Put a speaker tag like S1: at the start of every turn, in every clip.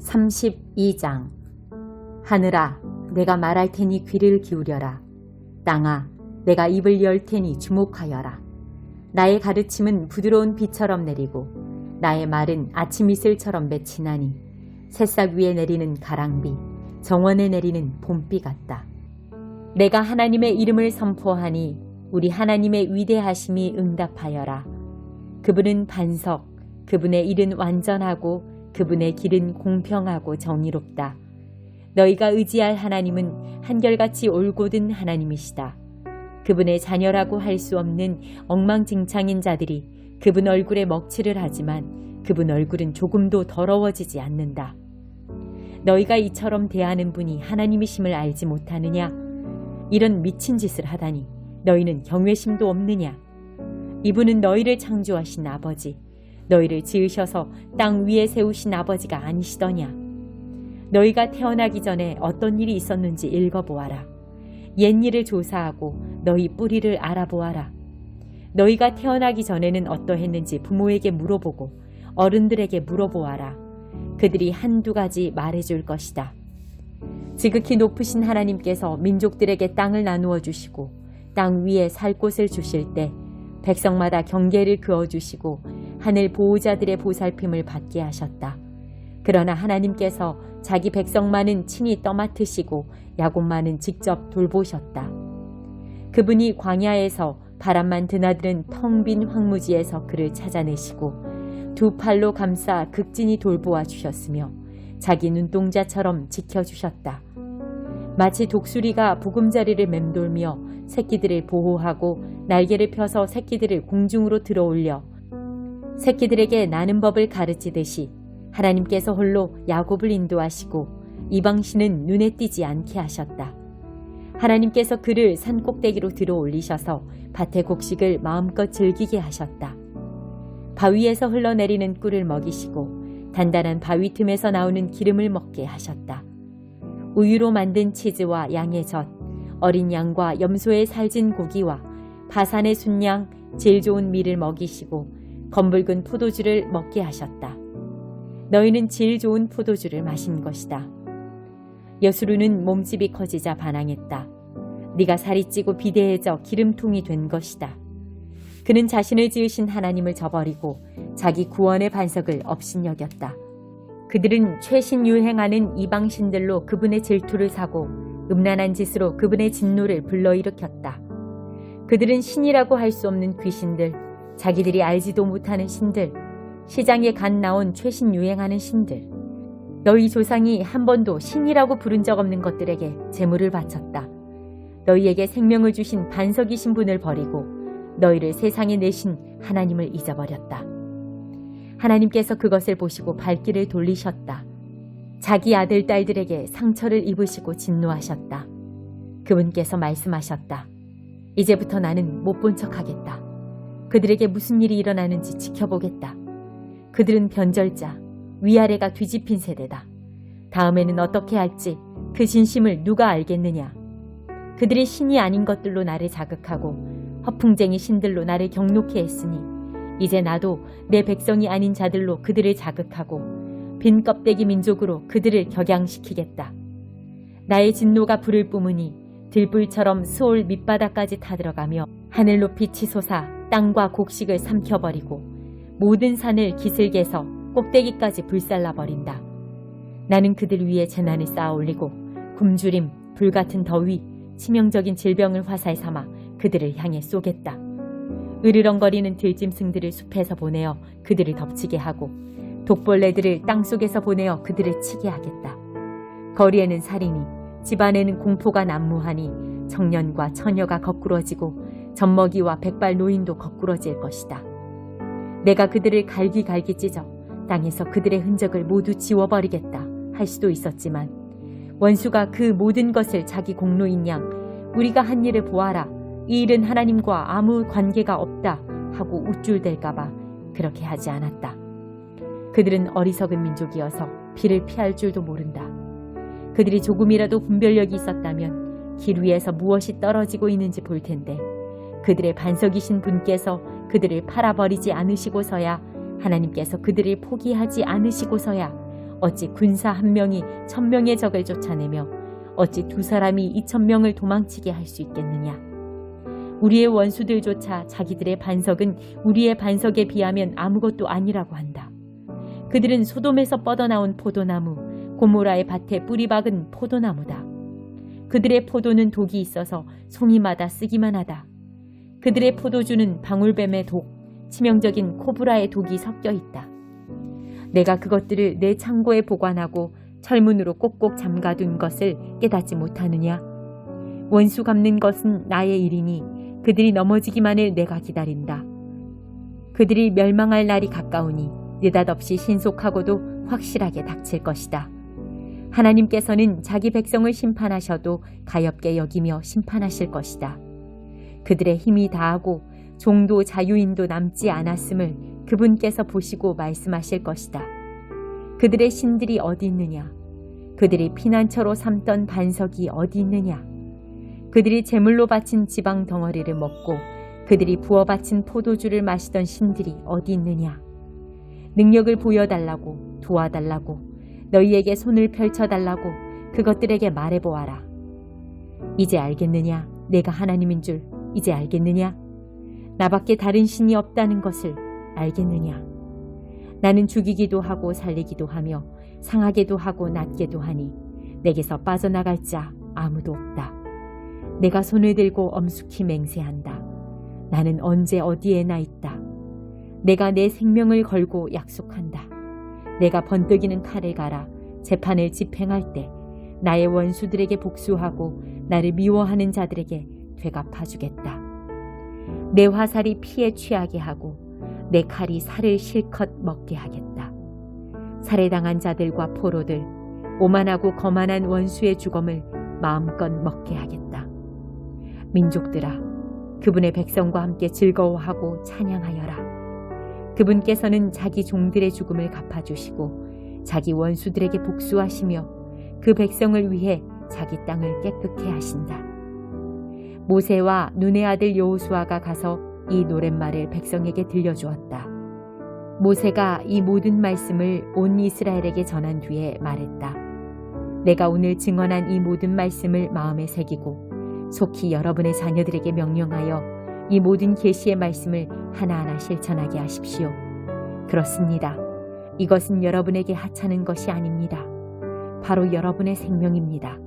S1: 32장. 하늘아, 내가 말할 테니 귀를 기울여라. 땅아, 내가 입을 열 테니 주목하여라. 나의 가르침은 부드러운 비처럼 내리고 나의 말은 아침 이슬처럼 맺히나니 새싹 위에 내리는 가랑비, 정원에 내리는 봄비 같다. 내가 하나님의 이름을 선포하니 우리 하나님의 위대하심이 응답하여라. 그분은 반석, 그분의 일은 완전하고 그분의 길은 공평하고 정의롭다. 너희가 의지할 하나님은 한결같이 올곧은 하나님이시다. 그분의 자녀라고 할 수 없는 엉망진창인 자들이 그분 얼굴에 먹칠을 하지만 그분 얼굴은 조금도 더러워지지 않는다. 너희가 이처럼 대하는 분이 하나님이심을 알지 못하느냐? 이런 미친 짓을 하다니 너희는 경외심도 없느냐? 이분은 너희를 창조하신 아버지, 너희를 지으셔서 땅 위에 세우신 아버지가 아니시더냐? 너희가 태어나기 전에 어떤 일이 있었는지 읽어보아라. 옛일을 조사하고 너희 뿌리를 알아보아라. 너희가 태어나기 전에는 어떠했는지 부모에게 물어보고 어른들에게 물어보아라. 그들이 한두 가지 말해줄 것이다. 지극히 높으신 하나님께서 민족들에게 땅을 나누어 주시고 땅 위에 살 곳을 주실 때 백성마다 경계를 그어주시고 하늘 보호자들의 보살핌을 받게 하셨다. 그러나 하나님께서 자기 백성만은 친히 떠맡으시고 야곱만은 직접 돌보셨다. 그분이 광야에서 바람만 드나드는 텅 빈 황무지에서 그를 찾아내시고 두 팔로 감싸 극진히 돌보아 주셨으며 자기 눈동자처럼 지켜주셨다. 마치 독수리가 보금자리를 맴돌며 새끼들을 보호하고 날개를 펴서 새끼들을 공중으로 들어올려 새끼들에게 나는 법을 가르치듯이 하나님께서 홀로 야곱을 인도하시고 이방신은 눈에 띄지 않게 하셨다. 하나님께서 그를 산꼭대기로 들어 올리셔서 밭의 곡식을 마음껏 즐기게 하셨다. 바위에서 흘러내리는 꿀을 먹이시고 단단한 바위 틈에서 나오는 기름을 먹게 하셨다. 우유로 만든 치즈와 양의 젖, 어린 양과 염소의 살진 고기와 바산의 순양, 제일 좋은 밀을 먹이시고 검붉은 포도주를 먹게 하셨다. 너희는 질 좋은 포도주를 마신 것이다. 여수르는 몸집이 커지자 반항했다. 네가 살이 찌고 비대해져 기름통이 된 것이다. 그는 자신을 지으신 하나님을 저버리고 자기 구원의 반석을 업신여겼다. 그들은 최신 유행하는 이방신들로 그분의 질투를 사고 음란한 짓으로 그분의 진노를 불러일으켰다. 그들은 신이라고 할 수 없는 귀신들, 자기들이 알지도 못하는 신들, 시장에 갓 나온 최신 유행하는 신들, 너희 조상이 한 번도 신이라고 부른 적 없는 것들에게 제물을 바쳤다. 너희에게 생명을 주신 반석이신 분을 버리고 너희를 세상에 내신 하나님을 잊어버렸다. 하나님께서 그것을 보시고 발길을 돌리셨다. 자기 아들, 딸들에게 상처를 입으시고 진노하셨다. 그분께서 말씀하셨다. 이제부터 나는 못 본 척하겠다. 그들에게 무슨 일이 일어나는지 지켜보겠다. 그들은 변절자, 위아래가 뒤집힌 세대다. 다음에는 어떻게 할지 그 진심을 누가 알겠느냐. 그들이 신이 아닌 것들로 나를 자극하고 허풍쟁이 신들로 나를 경록해 했으니 이제 나도 내 백성이 아닌 자들로 그들을 자극하고 빈 껍데기 민족으로 그들을 격양시키겠다. 나의 진노가 불을 뿜으니 들불처럼 수올 밑바닥까지 타들어가며 하늘 높이 치솟아 땅과 곡식을 삼켜버리고 모든 산을 기슭에서 꼭대기까지 불살라버린다. 나는 그들 위에 재난을 쌓아올리고 굶주림, 불같은 더위, 치명적인 질병을 화살 삼아 그들을 향해 쏘겠다. 으르렁거리는 들짐승들을 숲에서 보내어 그들을 덮치게 하고 독벌레들을 땅속에서 보내어 그들을 치게 하겠다. 거리에는 살인이, 집안에는 공포가 난무하니 청년과 처녀가 거꾸러지고 젖먹이와 백발 노인도 거꾸러질 것이다. 내가 그들을 갈기갈기 찢어 땅에서 그들의 흔적을 모두 지워버리겠다 할 수도 있었지만 원수가 그 모든 것을 자기 공로인 양 우리가 한 일을 보아라, 이 일은 하나님과 아무 관계가 없다 하고 우쭐댈까봐 그렇게 하지 않았다. 그들은 어리석은 민족이어서 비를 피할 줄도 모른다. 그들이 조금이라도 분별력이 있었다면 길 위에서 무엇이 떨어지고 있는지 볼 텐데 그들의 반석이신 분께서 그들을 팔아버리지 않으시고서야, 하나님께서 그들을 포기하지 않으시고서야 어찌 군사 1명이 1000명의 적을 쫓아내며 어찌 2사람이 2000명을 도망치게 할 수 있겠느냐. 우리의 원수들조차 자기들의 반석은 우리의 반석에 비하면 아무것도 아니라고 한다. 그들은 소돔에서 뻗어나온 포도나무, 고모라의 밭에 뿌리 박은 포도나무다. 그들의 포도는 독이 있어서 송이마다 쓰기만 하다. 그들의 포도주는 방울뱀의 독, 치명적인 코브라의 독이 섞여 있다. 내가 그것들을 내 창고에 보관하고 철문으로 꼭꼭 잠가둔 것을 깨닫지 못하느냐? 원수 갚는 것은 나의 일이니 그들이 넘어지기만을 내가 기다린다. 그들이 멸망할 날이 가까우니 느닷없이 신속하고도 확실하게 닥칠 것이다. 하나님께서는 자기 백성을 심판하셔도 가엾게 여기며 심판하실 것이다. 그들의 힘이 다하고 종도 자유인도 남지 않았음을 그분께서 보시고 말씀하실 것이다. 그들의 신들이 어디 있느냐? 그들이 피난처로 삼던 반석이 어디 있느냐? 그들이 제물로 바친 지방 덩어리를 먹고 그들이 부어 바친 포도주를 마시던 신들이 어디 있느냐? 능력을 보여달라고, 도와달라고, 너희에게 손을 펼쳐달라고 그것들에게 말해보아라. 이제 알겠느냐? 내가 하나님인 줄 이제 알겠느냐? 나밖에 다른 신이 없다는 것을 알겠느냐? 나는 죽이기도 하고 살리기도 하며 상하게도 하고 낫게도 하니 내게서 빠져나갈 자 아무도 없다. 내가 손을 들고 엄숙히 맹세한다. 나는 언제 어디에나 있다. 내가 내 생명을 걸고 약속한다. 내가 번뜩이는 칼을 갈아 재판을 집행할 때 나의 원수들에게 복수하고 나를 미워하는 자들에게 되갚아주겠다. 내 화살이 피에 취하게 하고 내 칼이 살을 실컷 먹게 하겠다. 살해당한 자들과 포로들, 오만하고 거만한 원수의 죽음을 마음껏 먹게 하겠다. 민족들아, 그분의 백성과 함께 즐거워하고 찬양하여라. 그분께서는 자기 종들의 죽음을 갚아주시고 자기 원수들에게 복수하시며 그 백성을 위해 자기 땅을 깨끗게 하신다. 모세와 눈의 아들 여호수아가 가서 이 노랫말을 백성에게 들려주었다. 모세가 이 모든 말씀을 온 이스라엘에게 전한 뒤에 말했다. 내가 오늘 증언한 이 모든 말씀을 마음에 새기고 속히 여러분의 자녀들에게 명령하여 이 모든 계시의 말씀을 하나하나 실천하게 하십시오. 그렇습니다. 이것은 여러분에게 하찮은 것이 아닙니다. 바로 여러분의 생명입니다.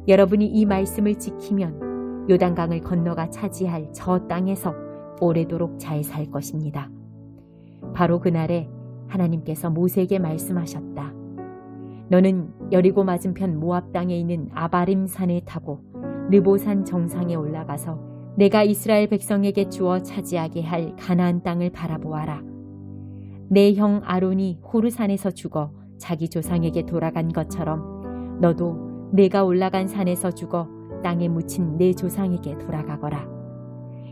S1: 여러분이 이 말씀을 지키면 요단강을 건너가 차지할 저 땅에서 오래도록 잘 살 것입니다. 바로 그날에 하나님께서 모세에게 말씀하셨다. 너는 여리고 맞은편 모압 땅에 있는 아바림 산을 타고 느보산 정상에 올라가서 내가 이스라엘 백성에게 주어 차지하게 할 가나안 땅을 바라보아라. 내 형 아론이 호르산에서 죽어 자기 조상에게 돌아간 것처럼 너도 내가 올라간 산에서 죽어 땅에 묻힌 내 조상에게 돌아가거라.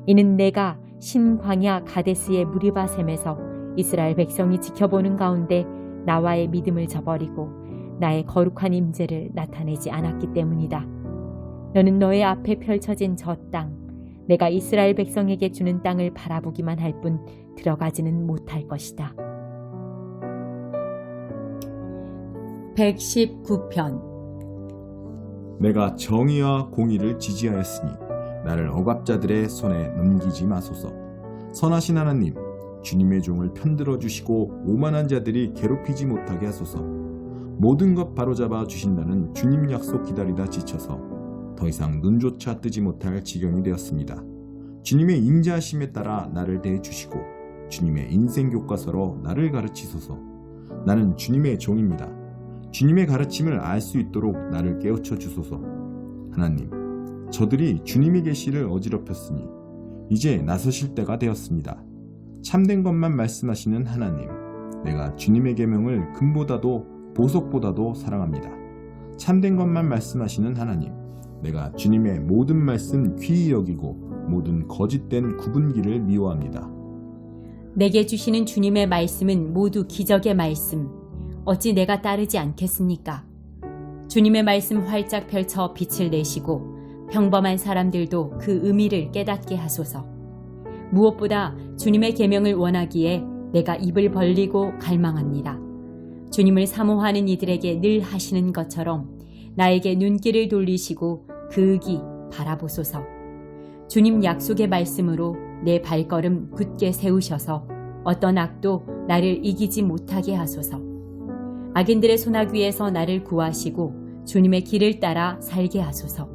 S1: 이는 내가 신광야 가데스의 무리바셈에서 이스라엘 백성이 지켜보는 가운데 나와의 믿음을 저버리고 나의 거룩한 임재를 나타내지 않았기 때문이다. 너는 너의 앞에 펼쳐진 저 땅, 내가 이스라엘 백성에게 주는 땅을 바라보기만 할 뿐 들어가지는 못할 것이다. 119편.
S2: 내가 정의와 공의를 지지하였으니 나를 억압자들의 손에 넘기지 마소서. 선하신 하나님, 주님의 종을 편들어 주시고 오만한 자들이 괴롭히지 못하게 하소서. 모든 것 바로잡아 주신다는 주님 약속 기다리다 지쳐서 더 이상 눈조차 뜨지 못할 지경이 되었습니다. 주님의 인자하심에 따라 나를 대해주시고 주님의 인생 교과서로 나를 가르치소서. 나는 주님의 종입니다. 주님의 가르침을 알 수 있도록 나를 깨우쳐 주소서. 하나님, 저들이 주님의 계시를 어지럽혔으니 이제 나서실 때가 되었습니다. 참된 것만 말씀하시는 하나님, 내가 주님의 계명을 금보다도 보석보다도 사랑합니다. 참된 것만 말씀하시는 하나님, 내가 주님의 모든 말씀 귀히 여기고 모든 거짓된 구분기를 미워합니다.
S1: 내게 주시는 주님의 말씀은 모두 기적의 말씀. 어찌 내가 따르지 않겠습니까? 주님의 말씀 활짝 펼쳐 빛을 내시고 평범한 사람들도 그 의미를 깨닫게 하소서. 무엇보다 주님의 계명을 원하기에 내가 입을 벌리고 갈망합니다. 주님을 사모하는 이들에게 늘 하시는 것처럼 나에게 눈길을 돌리시고 극이 바라보소서. 주님 약속의 말씀으로 내 발걸음 굳게 세우셔서 어떤 악도 나를 이기지 못하게 하소서. 악인들의 소나귀에서 나를 구하시고 주님의 길을 따라 살게 하소서.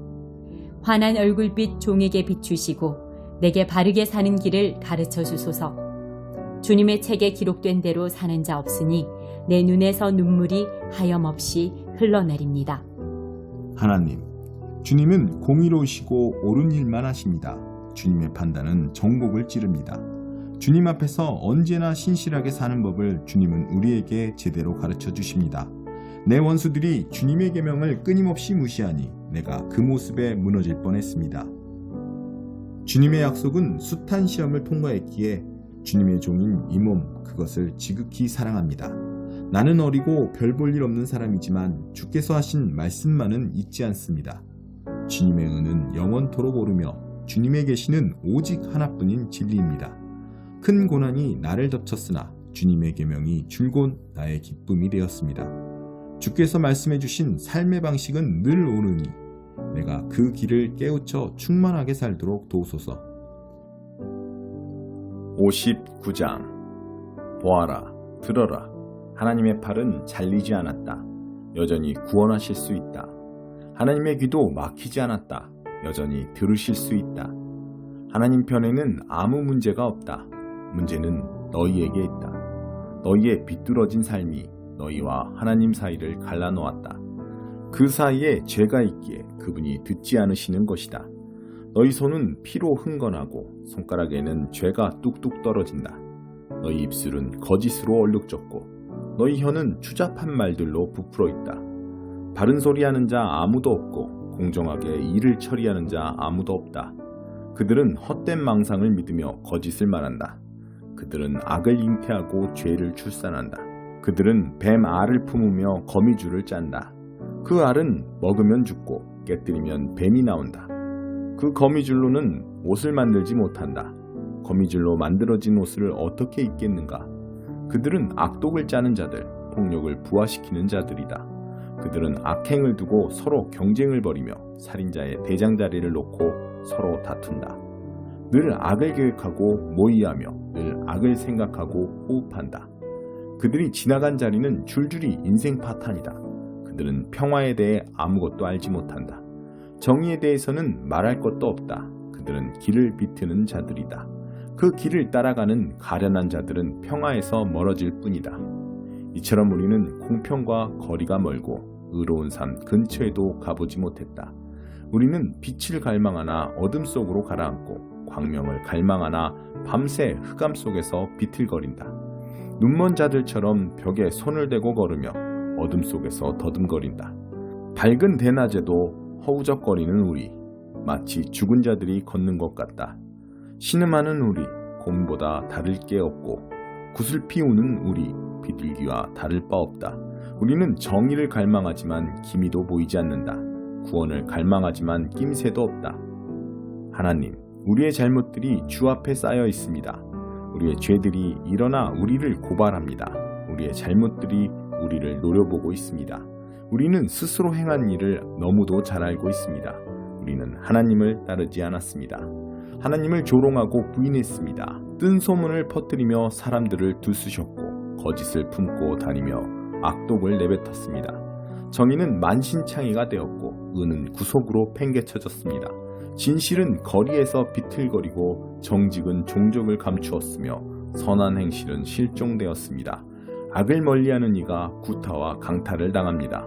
S1: 환한 얼굴빛 종에게 비추시고 내게 바르게 사는 길을 가르쳐 주소서. 주님의 책에 기록된 대로 사는 자 없으니 내 눈에서 눈물이 하염없이 흘러내립니다.
S2: 하나님, 주님은 공의로우시고 옳은 일만 하십니다. 주님의 판단은 정복을 찌릅니다. 주님 앞에서 언제나 신실하게 사는 법을 주님은 우리에게 제대로 가르쳐 주십니다. 내 원수들이 주님의 계명을 끊임없이 무시하니 내가 그 모습에 무너질 뻔했습니다. 주님의 약속은 숱한 시험을 통과했기에 주님의 종인 이 몸 그것을 지극히 사랑합니다. 나는 어리고 별 볼 일 없는 사람이지만 주께서 하신 말씀만은 잊지 않습니다. 주님의 은은 영원토록 오르며 주님의 계시는 오직 하나뿐인 진리입니다. 큰 고난이 나를 덮쳤으나 주님의 계명이 줄곧 나의 기쁨이 되었습니다. 주께서 말씀해 주신 삶의 방식은 늘 옳으니 내가 그 길을 깨우쳐 충만하게 살도록 도우소서.
S3: 59장. 보아라, 들어라. 하나님의 팔은 잘리지 않았다. 여전히 구원하실 수 있다. 하나님의 귀도 막히지 않았다. 여전히 들으실 수 있다. 하나님 편에는 아무 문제가 없다. 문제는 너희에게 있다. 너희의 비뚤어진 삶이 너희와 하나님 사이를 갈라놓았다. 그 사이에 죄가 있기에 그분이 듣지 않으시는 것이다. 너희 손은 피로 흥건하고 손가락에는 죄가 뚝뚝 떨어진다. 너희 입술은 거짓으로 얼룩졌고 너희 혀는 추잡한 말들로 부풀어 있다. 바른 소리 하는 자 아무도 없고 공정하게 일을 처리하는 자 아무도 없다. 그들은 헛된 망상을 믿으며 거짓을 말한다. 그들은 악을 잉태하고 죄를 출산한다. 그들은 뱀 알을 품으며 거미줄을 짠다. 그 알은 먹으면 죽고 깨뜨리면 뱀이 나온다. 그 거미줄로는 옷을 만들지 못한다. 거미줄로 만들어진 옷을 어떻게 입겠는가? 그들은 악독을 짜는 자들, 폭력을 부화시키는 자들이다. 그들은 악행을 두고 서로 경쟁을 벌이며 살인자의 대장자리를 놓고 서로 다툰다. 늘 악을 계획하고 모의하며 늘 악을 생각하고 호흡한다. 그들이 지나간 자리는 줄줄이 인생 파탄이다. 그들은 평화에 대해 아무것도 알지 못한다. 정의에 대해서는 말할 것도 없다. 그들은 길을 비트는 자들이다. 그 길을 따라가는 가련한 자들은 평화에서 멀어질 뿐이다. 이처럼 우리는 공평과 거리가 멀고 의로운 삶 근처에도 가보지 못했다. 우리는 빛을 갈망하나 어둠 속으로 가라앉고 광명을 갈망하나 밤새 흑암 속에서 비틀거린다. 눈먼 자들처럼 벽에 손을 대고 걸으며 어둠 속에서 더듬거린다. 밝은 대낮에도 허우적거리는 우리, 마치 죽은 자들이 걷는 것 같다. 신음하는 우리, 곰보다 다를 게 없고 구슬피 우는 우리, 비둘기와 다를 바 없다. 우리는 정의를 갈망하지만 기미도 보이지 않는다. 구원을 갈망하지만 낌새도 없다. 하나님, 우리의 잘못들이 주 앞에 쌓여 있습니다. 우리의 죄들이 일어나 우리를 고발합니다. 우리의 잘못들이 우리를 노려보고 있습니다. 우리는 스스로 행한 일을 너무도 잘 알고 있습니다. 우리는 하나님을 따르지 않았습니다. 하나님을 조롱하고 부인했습니다. 뜬 소문을 퍼뜨리며 사람들을 들쑤셨고 거짓을 품고 다니며 악독을 내뱉었습니다. 정의는 만신창이가 되었고 의는 구속으로 팽개쳐졌습니다. 진실은 거리에서 비틀거리고 정직은 종적을 감추었으며 선한 행실은 실종되었습니다. 악을 멀리하는 이가 구타와 강탈을 당합니다.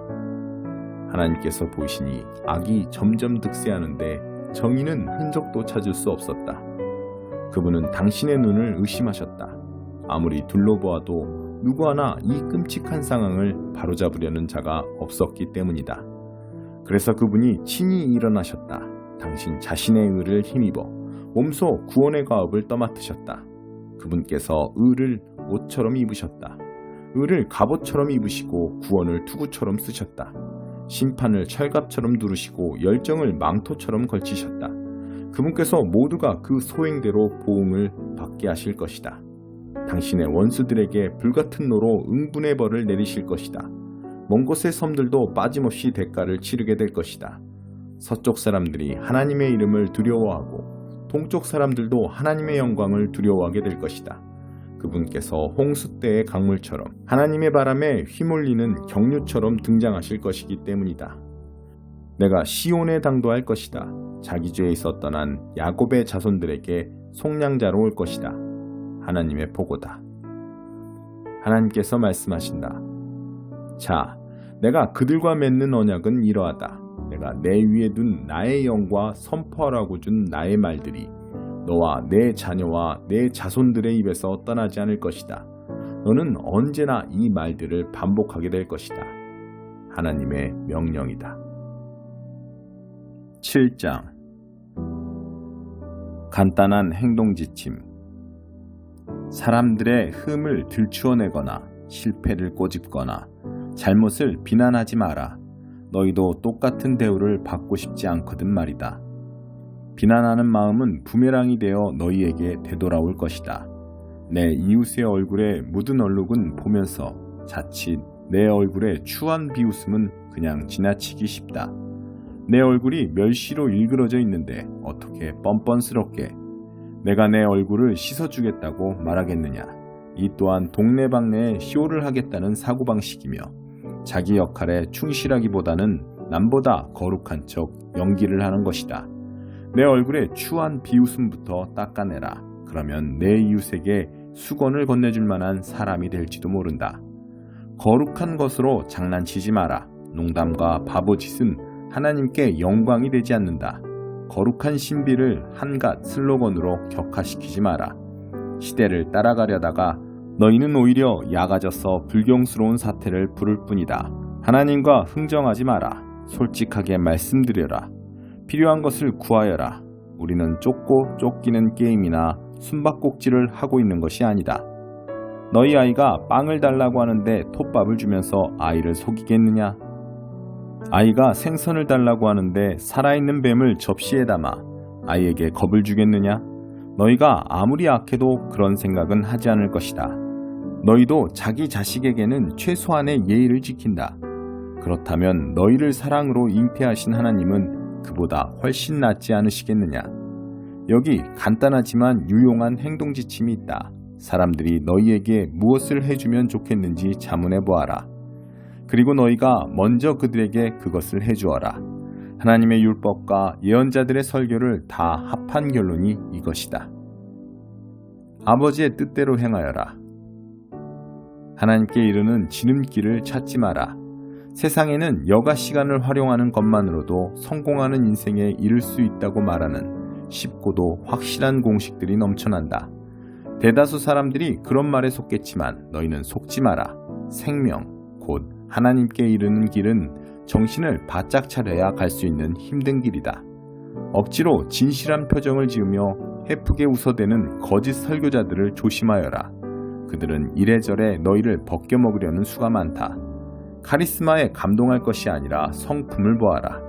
S3: 하나님께서 보시니 악이 점점 득세하는데 정의는 흔적도 찾을 수 없었다. 그분은 당신의 눈을 의심하셨다. 아무리 둘러보아도 누구 하나 이 끔찍한 상황을 바로잡으려는 자가 없었기 때문이다. 그래서 그분이 친히 일어나셨다. 당신 자신의 의를 힘입어 몸소 구원의 가업을 떠맡으셨다. 그분께서 의를 옷처럼 입으셨다. 의를 갑옷처럼 입으시고 구원을 투구처럼 쓰셨다. 심판을 철갑처럼 두르시고 열정을 망토처럼 걸치셨다. 그분께서 모두가 그 소행대로 보응을 받게 하실 것이다. 당신의 원수들에게 불같은 노로 응분의 벌을 내리실 것이다. 먼 곳의 섬들도 빠짐없이 대가를 치르게 될 것이다. 서쪽 사람들이 하나님의 이름을 두려워하고 동쪽 사람들도 하나님의 영광을 두려워하게 될 것이다. 그분께서 홍수 때의 강물처럼 하나님의 바람에 휘몰리는 경류처럼 등장하실 것이기 때문이다. 내가 시온에 당도할 것이다. 자기 죄에 있어 떠난 야곱의 자손들에게 속량자로 올 것이다. 하나님의 보고다. 하나님께서 말씀하신다. 자, 내가 그들과 맺는 언약은 이러하다. 내가 내 위에 둔 나의 영과 선포하라고 준 나의 말들이 너와 내 자녀와 내 자손들의 입에서 떠나지 않을 것이다. 너는 언제나 이 말들을 반복하게 될 것이다. 하나님의 명령이다. 7장 간단한 행동 지침. 사람들의 흠을 들추어내거나 실패를 꼬집거나 잘못을 비난하지 마라. 너희도 똑같은 대우를 받고 싶지 않거든 말이다. 비난하는 마음은 부메랑이 되어 너희에게 되돌아올 것이다. 내 이웃의 얼굴에 묻은 얼룩은 보면서 자칫 내 얼굴에 추한 비웃음은 그냥 지나치기 쉽다. 내 얼굴이 멸시로 일그러져 있는데 어떻게 뻔뻔스럽게 내가 내 얼굴을 씻어주겠다고 말하겠느냐. 이 또한 동네방네에 쇼를 하겠다는 사고방식이며 자기 역할에 충실하기보다는 남보다 거룩한 척 연기를 하는 것이다. 내 얼굴에 추한 비웃음부터 닦아내라. 그러면 내 이웃에게 수건을 건네줄 만한 사람이 될지도 모른다. 거룩한 것으로 장난치지 마라. 농담과 바보짓은 하나님께 영광이 되지 않는다. 거룩한 신비를 한갓 슬로건으로 격화시키지 마라. 시대를 따라가려다가 너희는 오히려 약아져서 불경스러운 사태를 부를 뿐이다. 하나님과 흥정하지 마라. 솔직하게 말씀드려라. 필요한 것을 구하여라. 우리는 쫓고 쫓기는 게임이나 숨바꼭질을 하고 있는 것이 아니다. 너희 아이가 빵을 달라고 하는데 톱밥을 주면서 아이를 속이겠느냐? 아이가 생선을 달라고 하는데 살아있는 뱀을 접시에 담아 아이에게 겁을 주겠느냐? 너희가 아무리 악해도 그런 생각은 하지 않을 것이다. 너희도 자기 자식에게는 최소한의 예의를 지킨다. 그렇다면 너희를 사랑으로 잉태하신 하나님은 그보다 훨씬 낫지 않으시겠느냐? 여기 간단하지만 유용한 행동 지침이 있다. 사람들이 너희에게 무엇을 해주면 좋겠는지 자문해 보아라. 그리고 너희가 먼저 그들에게 그것을 해주어라. 하나님의 율법과 예언자들의 설교를 다 합한 결론이 이것이다. 아버지의 뜻대로 행하여라. 하나님께 이르는 지름길을 찾지 마라. 세상에는 여가 시간을 활용하는 것만으로도 성공하는 인생에 이를 수 있다고 말하는 쉽고도 확실한 공식들이 넘쳐난다. 대다수 사람들이 그런 말에 속겠지만 너희는 속지 마라. 생명, 곧 하나님께 이르는 길은 정신을 바짝 차려야 갈 수 있는 힘든 길이다. 억지로 진실한 표정을 지으며 해프게 웃어대는 거짓 설교자들을 조심하여라. 그들은 이래저래 너희를 벗겨먹으려는 수가 많다. 카리스마에 감동할 것이 아니라 성품을 보아라.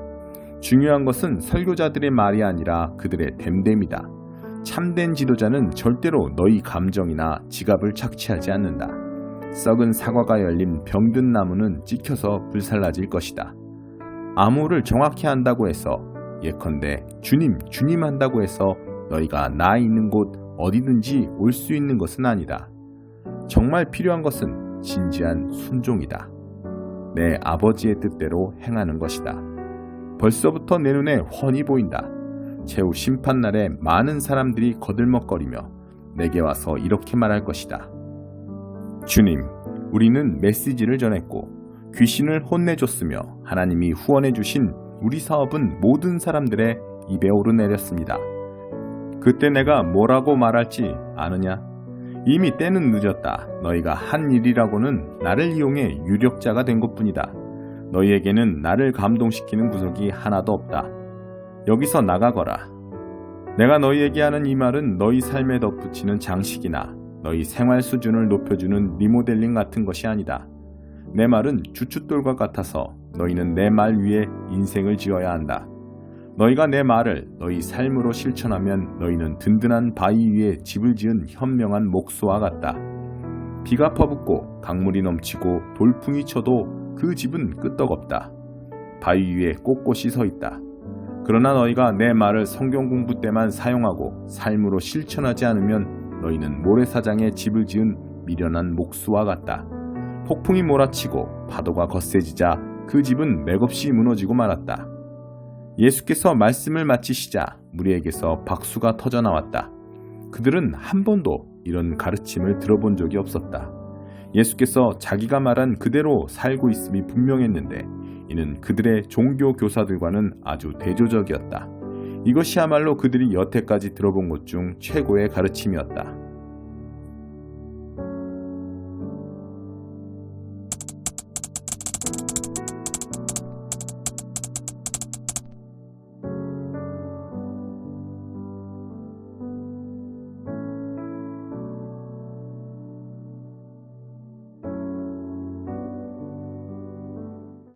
S3: 중요한 것은 설교자들의 말이 아니라 그들의 됨됨이다. 참된 지도자는 절대로 너희 감정이나 지갑을 착취하지 않는다. 썩은 사과가 열린 병든 나무는 찍혀서 불살라질 것이다. 암호를 정확히 한다고 해서 예컨대 주님 한다고 해서 너희가 나 있는 곳 어디든지 올 수 있는 것은 아니다. 정말 필요한 것은 진지한 순종이다. 내 아버지의 뜻대로 행하는 것이다. 벌써부터 내 눈에 훤히 보인다. 최후 심판날에 많은 사람들이 거들먹거리며 내게 와서 이렇게 말할 것이다. 주님, 우리는 메시지를 전했고 귀신을 혼내줬으며 하나님이 후원해 주신 우리 사업은 모든 사람들의 입에 오르내렸습니다. 그때 내가 뭐라고 말할지 아느냐? 이미 때는 늦었다. 너희가 한 일이라고는 나를 이용해 유력자가 된 것뿐이다. 너희에게는 나를 감동시키는 구석이 하나도 없다. 여기서 나가거라. 내가 너희에게 하는 이 말은 너희 삶에 덧붙이는 장식이나 너희 생활 수준을 높여주는 리모델링 같은 것이 아니다. 내 말은 주춧돌과 같아서 너희는 내 말 위에 인생을 지어야 한다. 너희가 내 말을 너희 삶으로 실천하면 너희는 든든한 바위 위에 집을 지은 현명한 목수와 같다. 비가 퍼붓고 강물이 넘치고 돌풍이 쳐도 그 집은 끄떡없다. 바위 위에 꼿꼿이 서 있다. 그러나 너희가 내 말을 성경 공부 때만 사용하고 삶으로 실천하지 않으면 너희는 모래사장에 집을 지은 미련한 목수와 같다. 폭풍이 몰아치고 파도가 거세지자 그 집은 맥없이 무너지고 말았다. 예수께서 말씀을 마치시자 무리에게서 박수가 터져나왔다. 그들은 한 번도 이런 가르침을 들어본 적이 없었다. 예수께서 자기가 말한 그대로 살고 있음이 분명했는데 이는 그들의 종교 교사들과는 아주 대조적이었다. 이것이야말로 그들이 여태까지 들어본 것 중 최고의 가르침이었다.